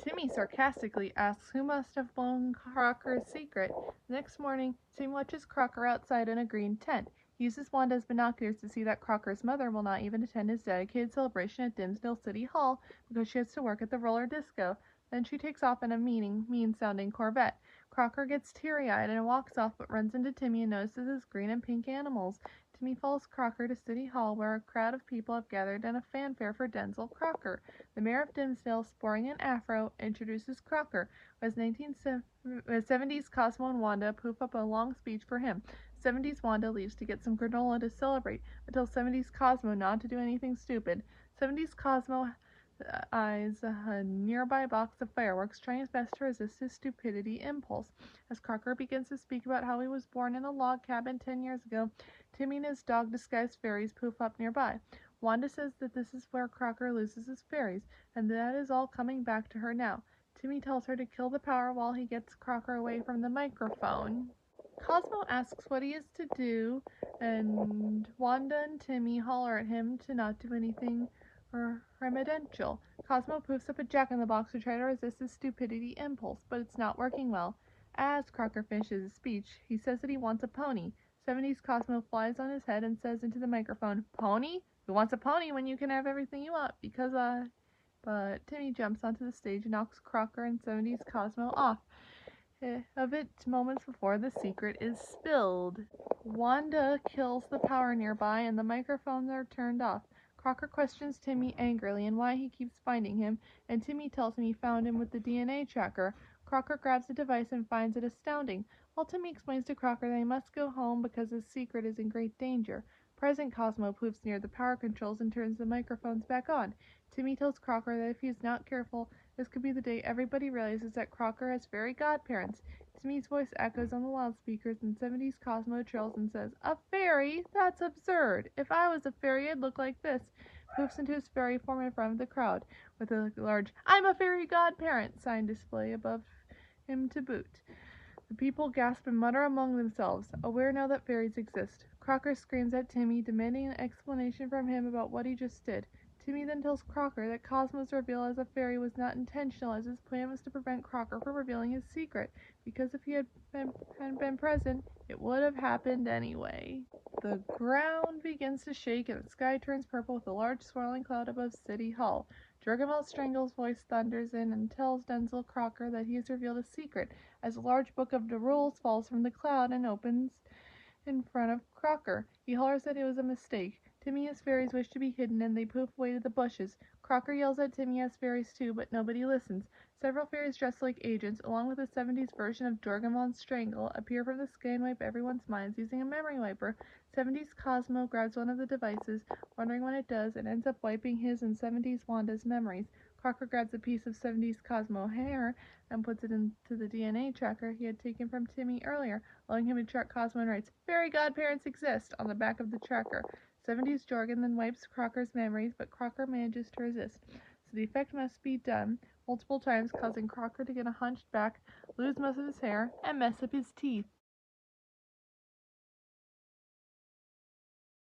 Timmy sarcastically asks who must have blown Crocker's secret. The next morning, Timmy watches Crocker outside in a green tent. He uses Wanda as binoculars to see that Crocker's mother will not even attend his dedicated celebration at Dimsdale City Hall because she has to work at the roller disco. Then she takes off in a mean-sounding Corvette. Crocker gets teary-eyed and walks off but runs into Timmy and notices his green and pink animals. Timmy follows Crocker to City Hall where a crowd of people have gathered in a fanfare for Denzel Crocker. The mayor of Dimsdale, sporting an afro, introduces Crocker. As 70s Cosmo and Wanda poof up a long speech for him. 70s Wanda leaves to get some granola to celebrate, until 70s Cosmo not to do anything stupid. 70s Cosmo eyes a nearby box of fireworks, trying his best to resist his stupidity impulse. As Crocker begins to speak about how he was born in a log cabin 10 years ago, Timmy and his dog disguised fairies poof up nearby. Wanda says that this is where Crocker loses his fairies, and that is all coming back to her now. Timmy tells her to kill the power while he gets Crocker away from the microphone. Cosmo asks what he is to do, and Wanda and Timmy holler at him to not do anything remedial. Cosmo poofs up a jack-in-the-box to try to resist his stupidity impulse, but it's not working well. As Crocker finishes his speech, he says that he wants a pony. 70s Cosmo flies on his head and says into the microphone, "Pony? Who wants a pony when you can have everything you want? But Timmy jumps onto the stage and knocks Crocker and 70s Cosmo off of it moments before the secret is spilled. Wanda kills the power nearby and the microphones are turned off. Crocker questions Timmy angrily and why he keeps finding him, and Timmy tells him he found him with the DNA tracker. Crocker grabs the device and finds it astounding, while Timmy explains to Crocker that he must go home because his secret is in great danger. Present Cosmo poofs near the power controls and turns the microphones back on. Timmy tells Crocker that if he is not careful, this could be the day everybody realizes that Crocker has fairy godparents. Timmy's voice echoes on the loudspeakers, and 70s Cosmo trills and says, "A fairy? That's absurd. If I was a fairy, I'd look like this." Poofs into his fairy form in front of the crowd, with a large "I'm a fairy godparent" sign display above him to boot. The people gasp and mutter among themselves, aware now that fairies exist. Crocker screams at Timmy, demanding an explanation from him about what he just did. Timmy then tells Crocker that Cosmo's reveal as a fairy was not intentional, as his plan was to prevent Crocker from revealing his secret, because if he hadn't been present, it would have happened anyway. The ground begins to shake and the sky turns purple with a large swirling cloud above City Hall. Jorgamel Strangle's voice thunders in and tells Denzel Crocker that he has revealed a secret, as a large book of the rules falls from the cloud and opens in front of Crocker. He hollers that it was a mistake. Timmy and his fairies wish to be hidden, and they poof away to the bushes. Crocker yells at Timmy has fairies too, but nobody listens. Several fairies dressed like agents, along with a 70s version of Jorgamon's Strangle, appear from the sky and wipe everyone's minds using a memory wiper. 70s Cosmo grabs one of the devices, wondering what it does, and ends up wiping his and 70s Wanda's memories. Crocker grabs a piece of 70s Cosmo hair and puts it into the DNA tracker he had taken from Timmy earlier, allowing him to track Cosmo, and writes, "Fairy godparents exist," on the back of the tracker. 70s Jorgen then wipes Crocker's memories, but Crocker manages to resist. So the effect must be done multiple times, causing Crocker to get a hunched back, lose most of his hair, and mess up his teeth.